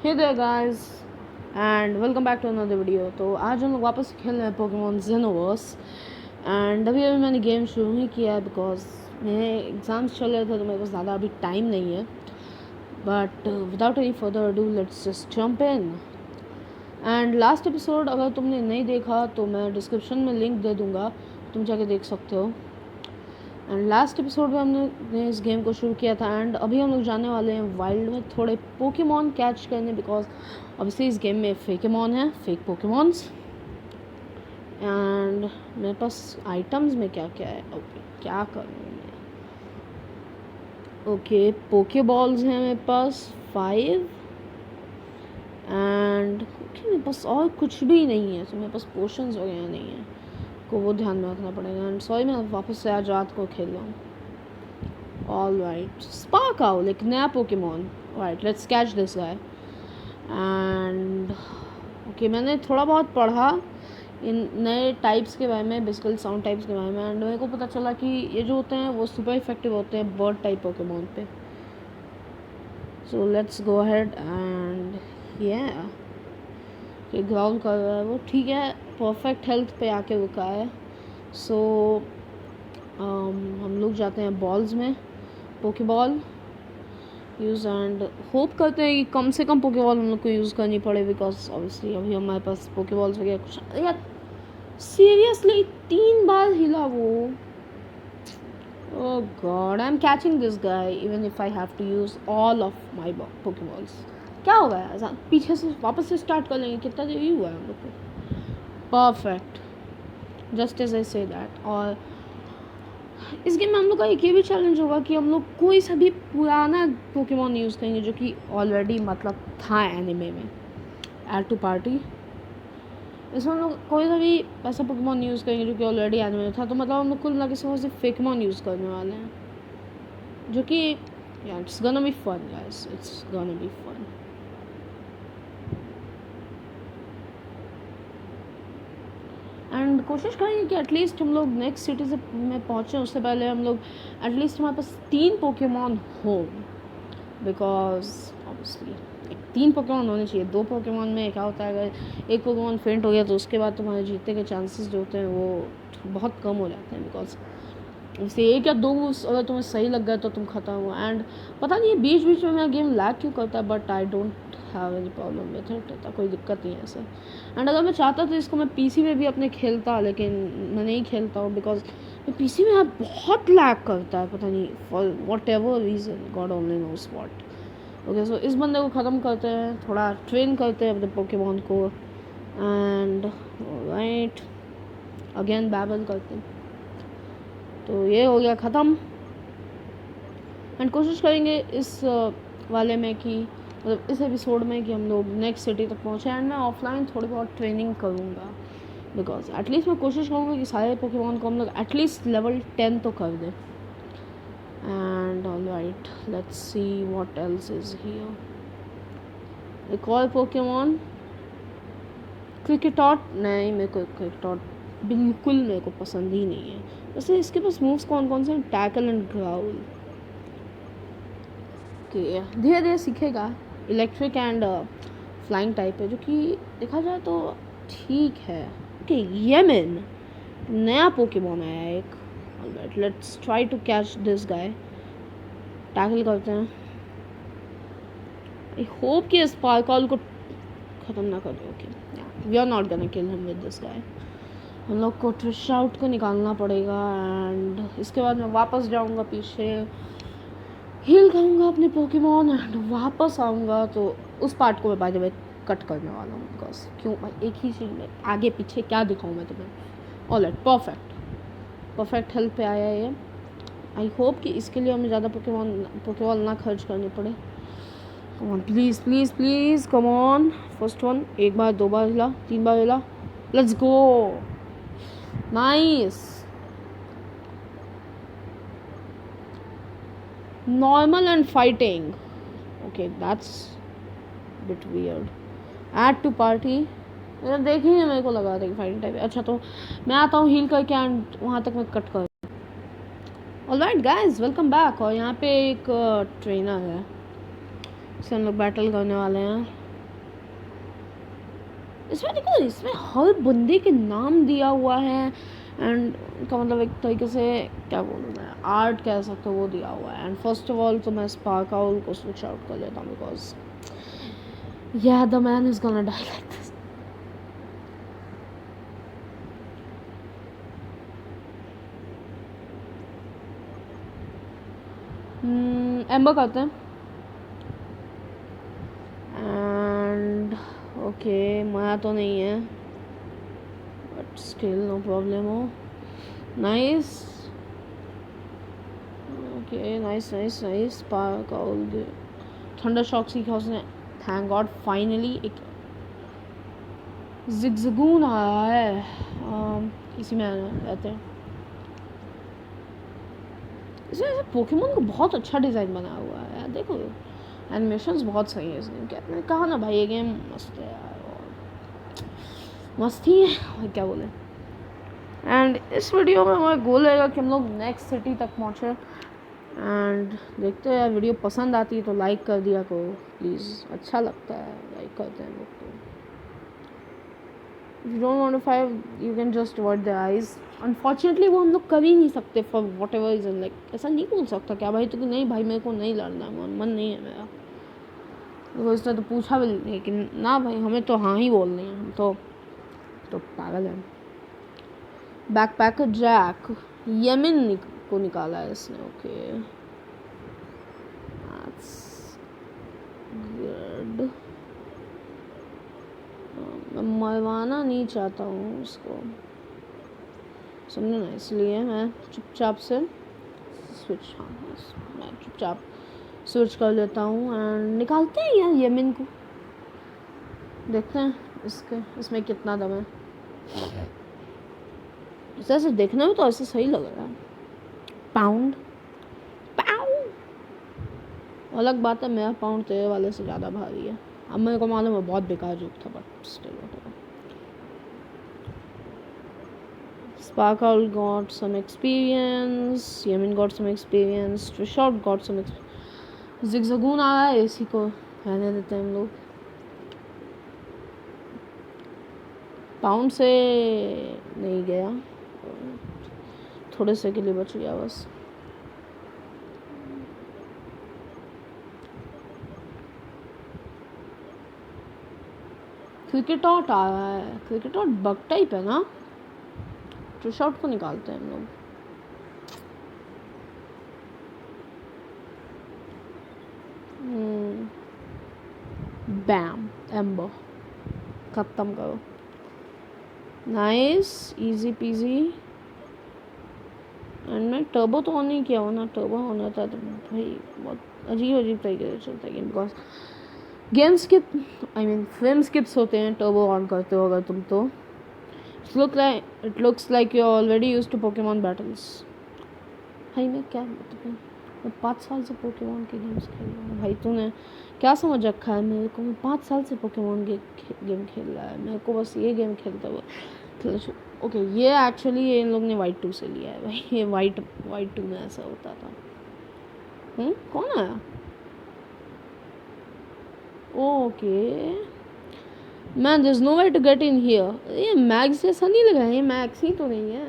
Hey there guys and welcome back to another video. तो आज हम लोग वापस खेल रहे हैं पोकेमॉन जेनोवर्स। एंड अभी मैंने गेम शुरू ही किया है बिकॉज मेरे एग्ज़ाम्स चल रहे थे तो मेरे पास ज़्यादा अभी टाइम नहीं है। But without any further ado let's just jump in. And last episode अगर तुमने नहीं देखा तो मैं डिस्क्रिप्शन में लिंक दे दूँगा, तुम जाके देख सकते हो। एंड लास्ट एपिसोड में हमने इस गेम को शुरू किया था एंड अभी हम लोग जाने वाले हैं वाइल्ड में थोड़े पोकेमॉन कैच करने बिकॉज ऑब्वियसली इस गेम में फेकेमॉन है, फेक पोकेमॉन्स। एंड मेरे पास आइटम्स में क्या क्या है, ओके क्या करूँ मैं। ओके पोके बॉल्स हैं मेरे पास 5 एंड ओके मेरे पास और कुछ भी नहीं है, तो मेरे पास पोशंस वगैरह नहीं है, को वो ध्यान में रखना पड़ेगा। एंड सॉरी मैं वापस से आज रात को खेल रहा हूँ। All right, Sparkowl, एक नया Pokemon. Right let's catch this guy. And okay मैंने थोड़ा बहुत पढ़ा इन नए टाइप्स के बारे में, बेसिकली साउंड टाइप्स के बारे में। एंड मेरे को पता चला कि ये जो होते हैं वो सुपर इफेक्टिव होते हैं बर्ड टाइप पोकेमॉन पे। So let's go ahead and ये ग्राउंड कर रहा है वो, ठीक है, परफेक्ट हेल्थ पे आके रुका है। सो हम लोग जाते हैं बॉल्स में, पोकेबॉल यूज़ एंड होप करते हैं कि कम से कम पोकेबॉल हम लोग को यूज़ करनी पड़े बिकॉज ऑब्वियसली अभी हमारे पास पोकेबॉल्स वगैरह कुछ। यार सीरियसली 3 बार हिला वो। Oh God, I am catching this guy even if I have to use all of my Pokeballs. क्या होगा यार, पीछे से वापस से स्टार्ट कर लेंगे, कितना देरी हुआ है हम लोग को। Perfect, just as I say that. और इस गेम में हम लोग का एक ये भी चैलेंज होगा कि हम लोग कोई सा भी पुराना पोकेमॉन यूज़ करेंगे जो कि ऑलरेडी मतलब था एनिमे में, ऐड टू पार्टी। इसमें हम लोग कोई सा भी ऐसा पोकेमॉन यूज़ करेंगे जो कि ऑलरेडी एनिमे में था, तो मतलब हम लोग कुल मिला के सिर्फ फेकमॉन यूज़ करने वाले हैं, जो कि यार it's gonna be fun guys, it's gonna be fun. And कोशिश करेंगे कि एटलीस्ट हम लोग नेक्स्ट सिटी से में पहुँचें उससे पहले हम लोग एटलीस्ट हमारे पास 3 पोकेमॉन हो, बिकॉज ऑब्वियसली 3 पोकेमॉन होने चाहिए। 2 पोकेमॉन में क्या होता है, अगर एक पोकेमॉन फेंट हो गया तो उसके बाद तुम्हारे जीतने के चांसेस जो होते हैं वो बहुत कम हो जाते हैं, बिकॉज इससे 1 या 2 अगर तुम्हें सही लग गया तो तुम ख़त्म हो। एंड पता नहीं बीच बीच में मेरा गेम लैग क्यों करता है, but I don't have any problem with it, कोई दिक्कत नहीं है ऐसे। एंड अगर मैं चाहता तो इसको मैं पीसी में भी अपने खेलता, लेकिन मैं नहीं खेलता हूँ बिकॉज पीसी में यार बहुत लैग करता है, पता नहीं for whatever reason, god only knows what. Okay so इस बंदे को ख़त्म करते हैं, थोड़ा ट्रेन करते हैं अपने पोकेमॉन को। एंड राइट अगेन बैबल करते हैं, तो ये हो गया ख़त्म। एंड कोशिश करेंगे इस वाले में कि मतलब इस एपिसोड में कि हम लोग नेक्स्ट सिटी तक पहुँचे। एंड मैं ऑफलाइन थोड़ी बहुत ट्रेनिंग करूँगा बिकॉज एटलीस्ट मैं कोशिश करूँगा कि सारे पोकेमॉन को हम लोग एटलीस्ट लेवल 10 तो कर दें। And alright let's see what else is here. एक और पोकेमॉन क्रिकेटॉट, नहीं मेरे को क्रिकेटॉट बिल्कुल मेरे को पसंद ही नहीं है। वैसे इसके पास मूव्स कौन कौन से हैं, टैकल एंड ग्राउल। धीरे धीरे सीखेगा। इलेक्ट्रिक एंड फ्लाइंग टाइप है, जो कि देखा जाए तो ठीक है। ओके येमिन नया पोकेमॉन आया है एक। Alright let's try to catch this guy. Tackle करते हैं। आई होप कि स्पार्कॉल को ख़त्म ना कर दो। Okay we are not gonna kill him with this guy. हम लोग को ट्विश आउट को निकालना पड़ेगा एंड इसके बाद मैं वापस जाऊंगा पीछे, हील करूँगा अपने पोकेमॉन एंड वापस आऊँगा। तो उस पार्ट को मैं बाय द वे कट करने वाला हूँ बिकॉज क्यों भाई एक ही चीज़ में आगे पीछे क्या दिखाऊँ मैं तुम्हें। ऑलराइट परफेक्ट हेल्थ पे आया है ये। आई होप कि इसके लिए हमें ज़्यादा पोकेबॉल ना खर्च करनी पड़े। Come on please please please come on. First one, 1 बार 2 बार हिला, 3 बार हिला, let's go, nice. Normal and fighting. Okay, that's a bit weird. Add to party. देखेंगे, मेरे को लगा था कि फाइटिंग टाइप है। अच्छा तो मैं आता हूँ हील करके एंड वहाँ तक मैं कट कर। Alright guys welcome back. और यहाँ पे एक ट्रेनर है, इससे हम लोग बैटल करने वाले हैं। इसमें देखो, इसमें हर बंदे के नाम दिया हुआ है एंड का मतलब एक तरीके से क्या बोलूँ मैं, आर्ट कह सकते हो वो दिया हुआ है. एंड फर्स्ट ऑफ ऑल तो मैं स्पार्कल को स्विच आउट कर लेता हूँ because yeah, the man is gonna die like this. Amber करते हैं एंड ओके, माया तो नहीं है बट स्टिल नो प्रॉब्लम हो. Nice, okay, nice nice nice. Spark और थंडर शॉक सीखा उसने. थैंक गॉड फाइनली एक जिगजगून आया है. इसी में रहते हैं. इसमें पोकेमोन को बहुत अच्छा डिज़ाइन बना हुआ है यार. देखो एनिमेशंस बहुत सही है इस गेम के. मैंने कहा ना भाई, ये गेम मस्त है यार, और मस्त ही है और क्या बोले. एंड इस वीडियो में हमारा गोल रहेगा कि हम लोग नेक्स्ट सिटी तक पहुँचे. एंड देखते हैं यार, वीडियो पसंद आती है तो लाइक कर दिया करो प्लीज़. अच्छा लगता है लाइक करते हैं लोग तो. If you don't want to fight, you can just avoid the eyes. Unfortunately वो हम लोग कर ही नहीं सकते for whatever reason. Like ऐसा नहीं बोल सकता क्या भाई, तो कि नहीं भाई मेरे को नहीं लड़ना, मन नहीं है मेरा. तो इसने तो पूछा भी नहीं कि ना भाई हमें तो हाँ ही बोलनी है. हम तो पागल है. बैकपैकर जैक यमन को निकाला है इसने. Okay, good. मैं मरवाना नहीं चाहता हूँ उसको, समझो ना, इसलिए मैं चुपचाप से स्विच, हाँ मैं चुपचाप स्विच कर लेता हूँ. एंड निकालते हैं यार यमिन को. देखते हैं इसमें कितना दम है. ऐसे देखने में तो ऐसे सही लग रहा है. पाउंड अलग बात है, मेरा पाउंड तेरे वाले से ज़्यादा भारी है. अब मेरे को मालूम है बहुत बेकार जोक था but still Sparkle got some experience, Yamin got some experience, Trishot got some experience. Zigzagoon आ रहा है, इसी को रहने देते हैं हम लोग. पाउंड से नहीं गया, थोड़े से के लिए बच गया बस. क्रिकेटॉट आ रहा है. क्रिकेटॉट बग टाइप है ना. ट्रिशॉट को निकालते हैं हम लोग. बैम, एम्बर खत्म करो. Nice, easy PG. एंड मैं टर्बो तो ऑन नहीं किया हो ना. टर्बो ऑन होता तो भाई बहुत अजीब तरीके से चलता है game. Because game skip, I mean film skips होते हैं टर्बो ऑन करते हो अगर तुम तो. It looks like you're already used to Pokemon battles. भाई मैं क्या मतलब, मैं 5 साल से पोकेमोन के गेम्स खेल रहा हूँ. भाई तूने क्या समझ रखा है मेरे को. मैं 5 साल से पोकेमोन गेम खेल रहा है. मेरे को बस ये गेम खेलता हुआ. ओके, ये एक्चुअली इन लोग ने वाइट 2 से लिया है भाई. ये वाइट 2 में ऐसा होता था. कौन आया. Okay man, there is no way to get in here. ये मैक्स जैसा नहीं लगा है. ये मैक्स ही तो नहीं है.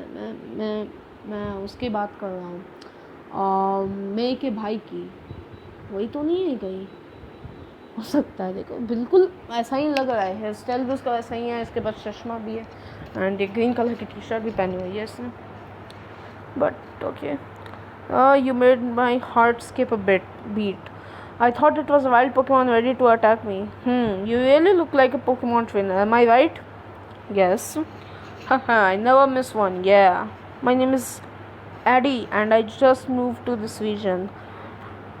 मैं उसकी बात कर रहा हूँ, मे के भाई की. वही तो नहीं है कहीं. हो सकता है. देखो बिल्कुल ऐसा ही लग रहा है. हेयर स्टाइल भी उसका वैसा ही है. इसके पास चश्मा भी है एंड ये ग्रीन कलर की टी शर्ट भी पहनी हुई है इसने. But okay, you made my heart skip a beat. I thought it was a wild Pokemon ready to attack me. You really look like a Pokemon trainer, am I right? Yes. Haha, I never miss one, yeah. My name is Addy and I just moved to this region.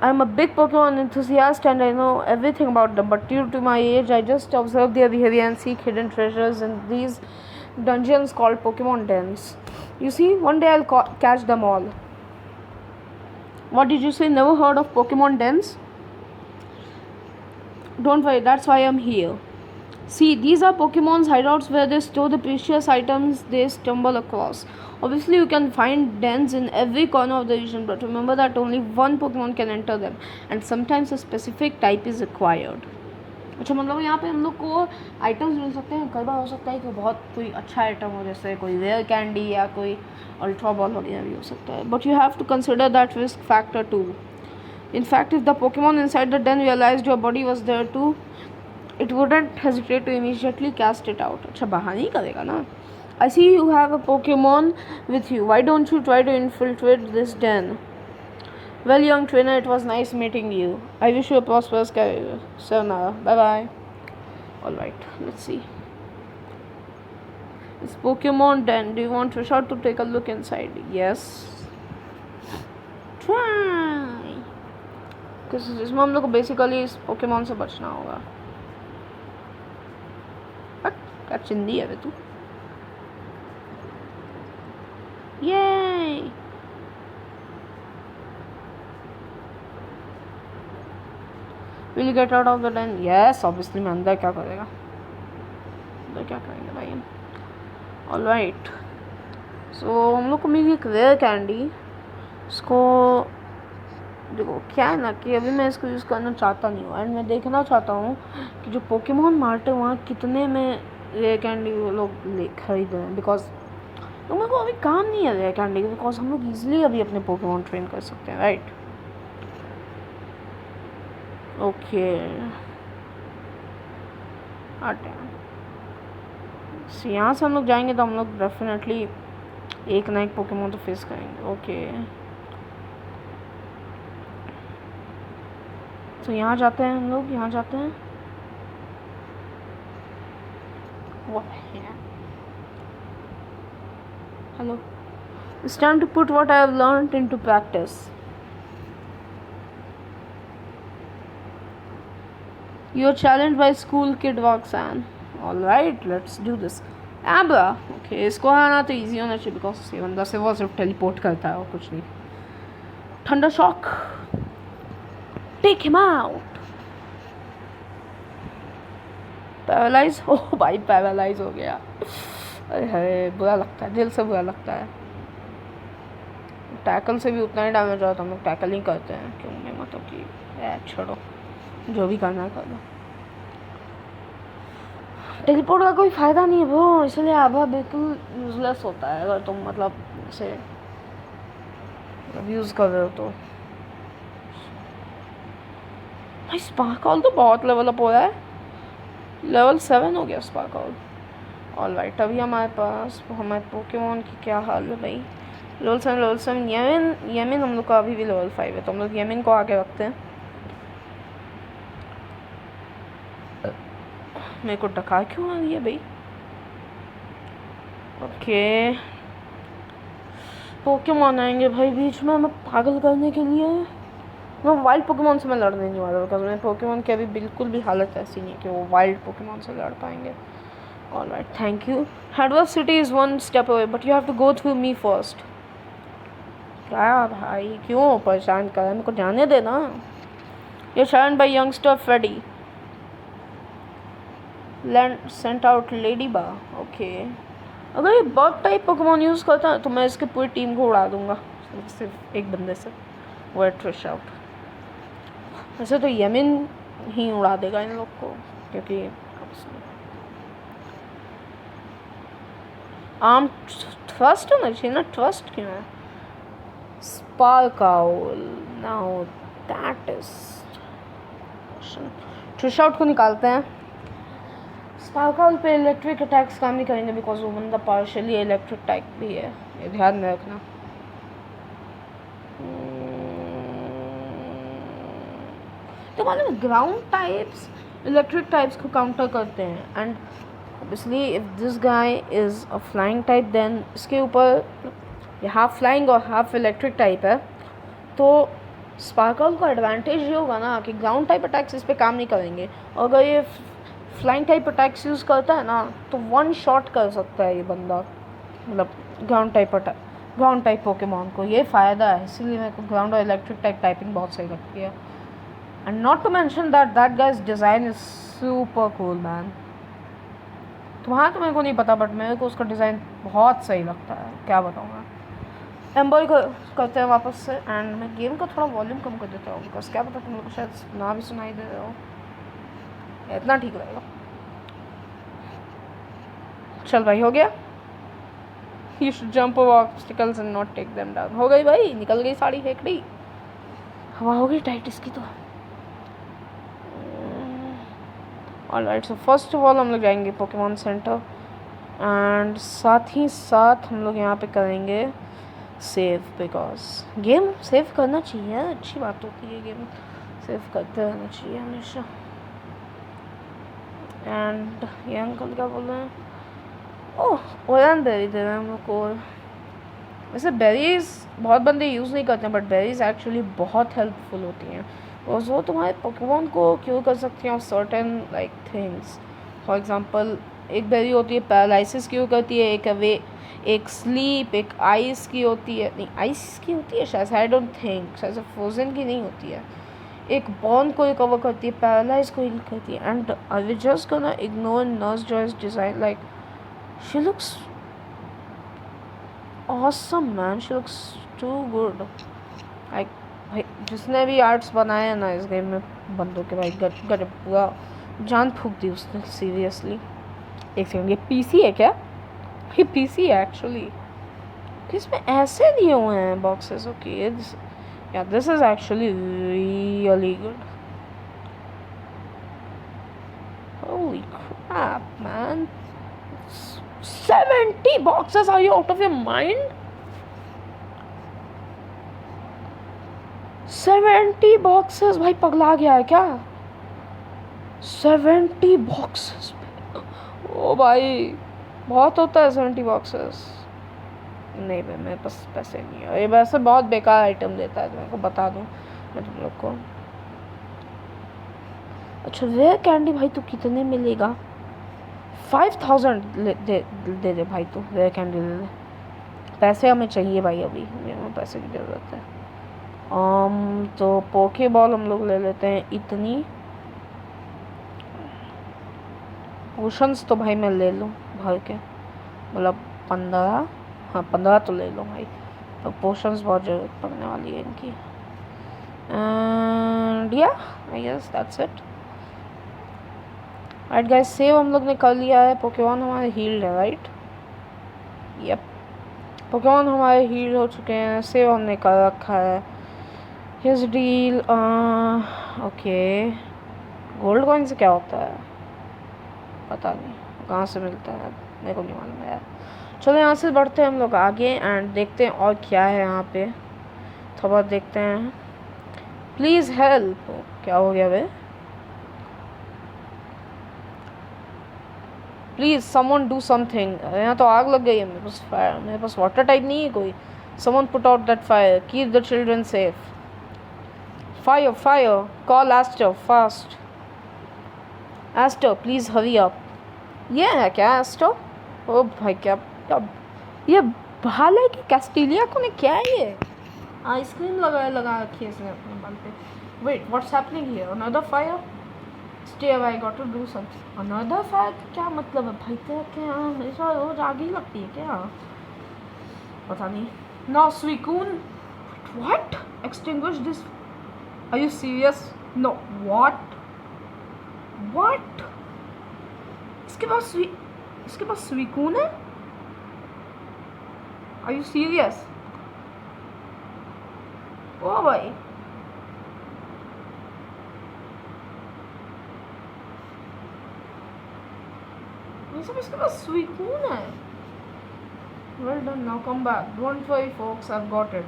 I'm a big Pokemon enthusiast and I know everything about them, but due to my age, I just observe their behavior and seek hidden treasures in these dungeons called Pokemon dens. You see, one day I'll catch them all. What did you say? Never heard of Pokemon dens? Don't worry, that's why I'm here. See, these are Pokemon's hideouts where they store the precious items they stumble across. Obviously, you can find dens in every corner of the region, but remember that only one Pokemon can enter them, and sometimes a specific type is required. अच्छा मतलब यहाँ पे हम लोग को items मिल सकते हैं। कई बार हो सकता है कि बहुत कोई अच्छा आइटम हो, जैसे कोई रेयर कैंडी या कोई अल्ट्रा बॉल वगैरह भी हो सकता है, but you have to consider that risk factor too. In fact if the Pokemon inside the den realized your body was there too, it wouldn't hesitate to immediately cast it out. अच्छा बाहर नहीं करेगा ना। I see you have a Pokemon with you. Why don't you try to infiltrate this den? Well, young trainer, it was nice meeting you. I wish you a prosperous career. Sayonara. Bye bye. Alright, let's see. It's Pokemon den. Do you want Trisha to take a look inside? Yes. Try. Because इसमें हम लोग को basically इस Pokemon से बचना होगा। क्या चिंदी है बे तू? Yay! Will you get out of the den? Yes, obviously मैं अंदर क्या करेगा? अंदर क्या करेंगे भाई हम? Alright. So हम लोग को मिली एक रेयर कैंडी। इसको देखो क्या है ना कि अभी मैं इसको यूज़ करना चाहता नहीं हूँ, एंड मैं देखना चाहता हूँ कि जो पोकेमॉन मार्ट है वहाँ कितने में रेयर कैंडी वो लोग खरीद रहे हैं, बिकॉज तो मेरे को अभी काम नहीं है रेयर कैंडी, बिकॉज हम लोग ईजिली अभी अपने पोकेमॉन ट्रेन कर सकते हैं, राइट? ओके आते हैं। यहाँ से हम लोग जाएंगे तो हम लोग डेफिनेटली एक ना एक पोकेमॉन तो फेस करेंगे। ओके तो यहाँ जाते हैं हम लोग, यहाँ जाते हैं। Hello, it's time to put what I have learned into practice. You're challenged by school kid Roxanne. All right, let's do this. Abra. Okay, इसको आना तो easy होना चाहिए because ये बंदा से वो सिर्फ टेलीपोर्ट करता है और कुछ नहीं। Thunder shock. Take him out. Paralyse हो भाई, पैरालाइज हो गया। अरे बुरा लगता है, दिल से बुरा लगता है। टैकल से भी उतना ही डैमेज होता है, हम लोग टैकल ही करते हैं क्यों नहीं, मतलब कि छोड़ो जो भी करना है कर दो। टेलीपोर्ट का कोई फ़ायदा नहीं है वो, इसलिए आभा बिल्कुल यूजलेस होता है अगर तुम मतलब इसे यूज़ कर रहे हो तो। भाई स्पार्कल तो बहुत लेवल अप हो रहा है, लेवल 7 हो गया स्पार्कल। ऑलराइट, अभी हमारे पास हमारे पोकेमॉन की क्या हाल है भाई? लेवल 7 येमिन हम लोग का अभी भी लेवल 5 है, तो हम लोग येमिन को आगे रखते हैं। मेरे को डका क्यों आ रही है भाई? ओके पोकेमॉन आएंगे भाई बीच में हमें पागल करने के लिए। मैं वाइल्ड पोकेमॉन से मैं लड़ने नहीं वाला, बिकॉज मेरे पोकेमॉन की अभी बिल्कुल भी हालत ऐसी नहीं है कि वो वाइल्ड पोकेमॉन से लड़ पाएंगे। Alright, thank you. Hedworth city is 1 step away but you have to go through me first. क्या भाई क्यों परेशान कर रहा है, मेरे को जाने देना। ये शायद by youngster Freddy land sent out lady बा। ओके अगर ये बर्ड टाइप पोकेमॉन यूज़ करता है तो मैं इसकी पूरी टीम को उड़ा दूंगा सिर्फ एक बंदे से, वो ट्रिश आउट। वैसे तो येमिन ही उड़ा देगा इन लोग को, क्योंकि आर्म ट्रस्ट होना चाहिए ना, ट्रस्ट क्यों है? Sparkle, now that is Trish out को निकालते हैं। स्पार्कल पे इलेक्ट्रिक अटैक्स काम नहीं करेंगे बिकॉज वो बंदा पार्शियली इलेक्ट्रिक टाइप भी है, ये ध्यान में रखना। तो मालूम ग्राउंड टाइप्स इलेक्ट्रिक टाइप्स को काउंटर करते हैं, and obviously if this guy is a flying type then इसके ऊपर हाफ फ्लाइंग और हाफ इलेक्ट्रिक टाइप है, तो स्पार्कल का एडवांटेज ये होगा ना कि ग्राउंड टाइप अटैक्स इस पर काम नहीं करेंगे, और अगर ये फ्लाइंग टाइप अटैक्स यूज़ करता है ना तो 1 शॉट कर सकता है ये बंदा, मतलब ग्राउंड टाइप पोकेमॉन को। ये फ़ायदा है, इसीलिए मेरे को ग्राउंड और इलेक्ट्रिक टाइप टाइपिंग बहुत सही लगती है। And not to mention that guys design is super cool man. तुम्हारा तो मेरे को नहीं पता, बट मेरे को उसका डिज़ाइन बहुत सही लगता है, क्या बताऊँगा। एम्बॉय करते हैं वापस से, एंड मैं गेम का थोड़ा वॉल्यूम कम कर देता हूँ बिकॉज क्या पता तुम लोग को शायद ना भी सुनाई दे रहे हो। इतना ठीक रहेगा। चल भाई हो गया। You should jump over obstacles and not take them down. हो गई भाई, निकल गई साड़ी फेंकड़ी, हवा हो गई टाइट इसकी तो। Alright, so first of all हम लोग जाएंगे पोकेमॉन सेंटर एंड साथ ही साथ हम लोग यहाँ पे करेंगे सेव, बिकॉज गेम सेव करना चाहिए, अच्छी बात होती है, गेम सेव करते रहना चाहिए हमेशा। एंड ये अंकल क्या बोल रहे हैं? ओह ओरान बेरी दे रहे हैं हम लोग को। वैसे बेरीज बहुत बंदे यूज़ नहीं करते हैं, बट बेरीज एक्चुअली बहुत हेल्पफुल होती हैं, और वो तुम्हारे पोकेमॉन को क्योर कर सकती हैं of certain like things. For example एक बेरी होती है पैरालिसिस क्योर करती है, एक स्लीप, एक आइस की होती है, नहीं आइस की होती है शायद, आई डोंट थिंक, शायद फ्रोजन की नहीं होती है। एक बॉर्न को रिकवर करती है, पैरालाइज को हील करती है। And I will just gonna ignore nurse Joy's design, like she looks awesome man, she looks too good. Like भाई जिसने भी आर्ट्स बनाए हैं ना इस गेम में, बंदों के भाई गजब, पूरा जान फूक दी उसने सीरियसली। एक सेकंड, ये पीसी है क्या? ये पीसी है एक्चुअली, इसमें ऐसे दिए हुए हैं boxes. Okay yeah this is actually really good. Holy crap man, 70 boxes, are you out of your mind? 70 boxes, भाई पगला गया है क्या? 70 boxes, ओ भाई बहुत होता है 70 boxes। नहीं भाई मेरे पास पैसे नहीं है, ये वैसे बहुत बेकार आइटम देता है, मेरे को बता दूं मैं तुम लोग को। अच्छा रेयर कैंडी भाई तो कितने मिलेगा? 5000 दे दे भाई, तो रेयर कैंडी दे दे, पैसे हमें चाहिए भाई, अभी हमें पैसे की ज़रूरत है। तो पोके बॉल हम लोग ले लेते हैं इतनी। पोशंस तो भाई मैं ले लूँ भर के, मतलब 15, हाँ 15 तो ले लो भाई, तो पोशंस बहुत ज़रूरत पड़ने वाली है इनकी। And yeah I guess that's it. Right guys, save हम लोग ने कर लिया है, पोकेमॉन हमारे हील्ड है, राइट? यप, पोकेमॉन हमारे हील हो चुके हैं, सेव हमने कर रखा है। Here's deal, okay gold coin से क्या होता है पता नहीं, कहाँ से मिलता है मेरे को नहीं मालूम है यार। चलो यहाँ से बढ़ते हैं हम लोग आगे एंड देखते हैं और क्या है यहाँ पे, थोड़ा बहुत देखते हैं। प्लीज़ हेल्प, क्या हो गया वे? प्लीज़ समवन डू समथिंग, यहाँ तो आग लग गई है, मेरे पास फायर, मेरे पास वाटर टाइप नहीं है कोई। Someone put out that fire, keep the children safe. Fire fire, call Aster fast, Aster please hurry up. ये है क्या एस्टर? ओ भाई क्या ये भाल है कि कैस्टिलिया को ने क्या है ये? आइसक्रीम लगा रखी है इसने अपने बाल पे। Wait what's happening here? Another fire? Stay away, I got to do something. Another fire क्या मतलब है भाई तेरा? क्या हमेशा रोज आग ही लगती है क्या? पता नहीं। नाउ स्वीकून, what? Extinguish this, are you serious? No what? इसके पास स्वीकून है? Are you serious? ओ भाई इसके पास स्वीकून है। Well done, now come back. Don't worry folks, I've got it.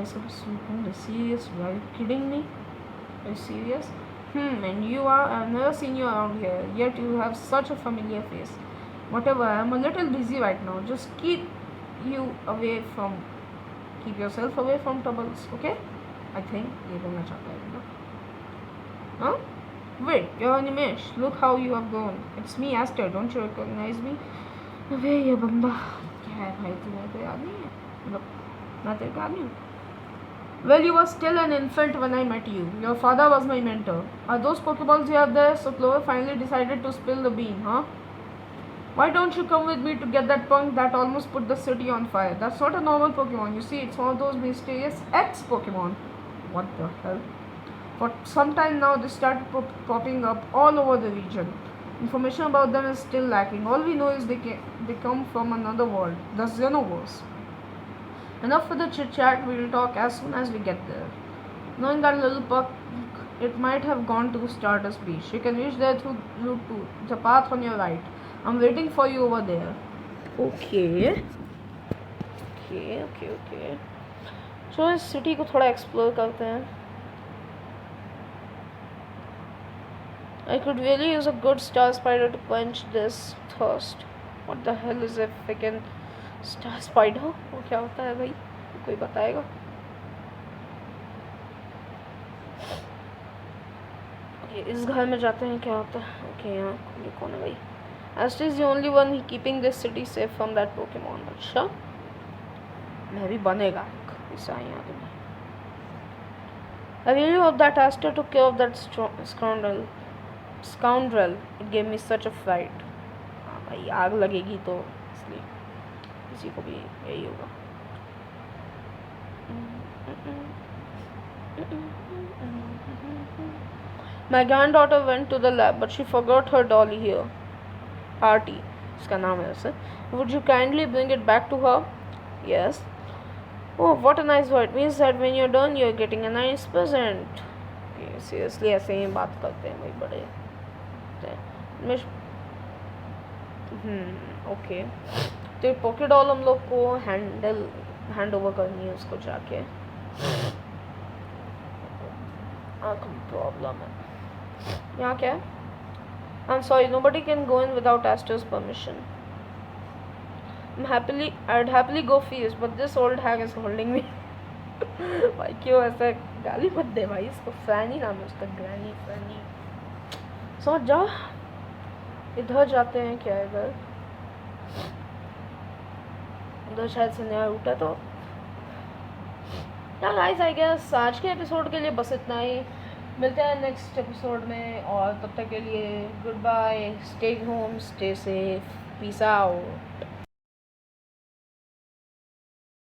इसके पास स्वीकून है? Serious? Are you kidding me? Are you serious? And you are, I've never seen you around here, yet you have such a familiar face. Whatever, I'm a little busy right now. Just keep yourself away from troubles, okay? I think ये बोलना चाहता है ना? हाँ? Wait, you're Animesh. Look how you have grown. It's me, Aster. Don't you recognize me? अबे ये बंदा क्या है भाई, तुम्हें तो याद नहीं है? मतलब मैं तेरे का आदमी हूँ। Well, you were still an infant when I met you. Your father was my mentor. Are those Pokeballs you have there? So Clover finally decided to spill the bean, huh? Why don't you come with me to get that punk that almost put the city on fire? That's not a normal Pokemon. You see, it's one of those mysterious X-Pokemon. What the hell? For some time now, they started popping up all over the region. Information about them is still lacking. All we know is they come from another world, the Xenoverse. Enough for the chit chat. We will talk as soon as we get there. Knowing that little puck, it might have gone to Stardust Beach. You can reach there through Route 2, the path on your right. I'm waiting for you over there. Okay. So इस city को थोड़ा explore करते हैं. I could really use a good star spider to quench this thirst. What the hell is a freaking star spider? वो क्या होता है भाई? कोई बताएगा? Okay, इस घर में जाते हैं, क्या होता है? Okay, यहाँ ये कौन है भाई? Aster is the only one keeping this city safe from that Pokemon. अच्छा, मैं भी बनेगा ऐसा ही आदमी. I really hope that Aster took care of that scoundrel. It gave me such a fright. हाँ भाई, आग लगेगी तो इसलिए किसी को भी यही होगा. My granddaughter went to the lab, but she forgot her dolly here. Artie, इसका नाम है वैसे. Would you kindly bring it back to her? Yes. Oh, what a nice word. It means that when you're done, you're getting a nice present. Okay, seriously, ऐसे ही बात करते हैं भाई बड़े. ओके. तो पोकेडॉल हम लोग को हैंड ओवर करनी है उसको जाके. प्रॉब्लम है यहाँ क्या है? I'm sorry, nobody can go in without Aster's permission. I'd happily go first, but this old hag is holding me. भाई क्यों ऐसा गाली मत दे भाई, इसको फैनी नाम है उसका, ग्रैनी फैनी. समझ जाओ. इधर जाते हैं क्या? इधर शायद से नया रूट है. तो या गाइस, आई गेस आज के एपिसोड के लिए बस इतना ही. मिलते हैं नेक्स्ट एपिसोड में, और तब तक के लिए goodbye. Stay home, stay safe, peace out.